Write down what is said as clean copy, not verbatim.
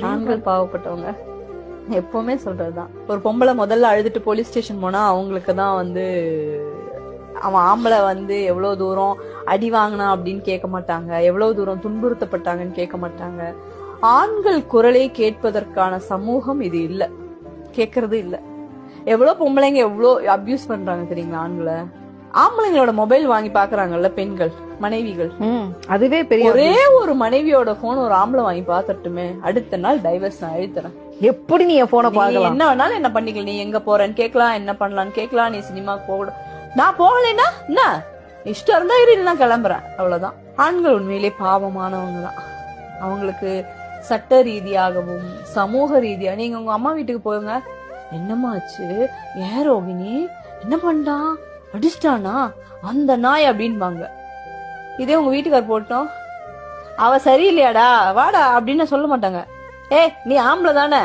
ஆண்கள் பாவப்பட்டவங்க எப்பவுமே சொல்றதுதான். ஒரு பொம்பளை முதல்ல அழுதுட்டு போலீஸ் ஸ்டேஷன் போனா அவங்களுக்கு தான் அவன் ஆம்பளை எவ்வளவு தூரம் அடி வாங்கினா அப்படின்னு கேட்க மாட்டாங்க, எவ்வளவு தூரம் துன்புறுத்தப்பட்டாங்கன்னு கேட்க மாட்டாங்க. ஆண்கள் குரலை கேட்பதற்கான சமூகம் இது இல்ல, கேக்குறது இல்ல. எவ்வளவு பொம்பளைங்க எவ்வளவு அபியூஸ் பண்றாங்க தெரியுங்களா ஆண்களை. ஆம்பளைங்களோட மொபைல் வாங்கி பாக்குறாங்கல்ல பெண்கள், மனைவிகள். அதுவே பெரிய ஒரே ஒரு மனைவியோட போன் ஒரு ஆம்பளை வாங்கி பாத்துட்டுமே அடுத்த நாள் டைவர்ஸ் நான் எழுத்துறேன். எப்படி நீ என் போனை பாக்கலாம், என்ன வேணாலும் என்ன பண்ணிக்கலாம், நீ எங்க போறேன்னு கேட்கலாம், என்ன பண்ணலான்னு கேட்கலாம், நீ சினிமாக்கு போக, நான் போகலைன்னா என்ன இஷ்டம் இருந்தா இரு, நான் கிளம்புறேன், அவ்வளவுதான். ஆண்கள் உண்மையிலே பாவமானவங்க தான். அவங்களுக்கு சட்ட ரீதியாகவும் சமூக ரீதியா, நீங்க உங்க அம்மா வீட்டுக்கு போங்க, என்னமாச்சு ஏன் ரோகிணி என்ன பண்ணிட்டான் அடிச்சிட்டானா அந்த நாய் அப்படின்பாங்க. இதே உங்க வீட்டுக்கார் போட்டோம் அவ சரியில்லையாடா வாடா அப்படின்னு சொல்ல மாட்டாங்க. ஏய் நீ ஆம்பளை தானே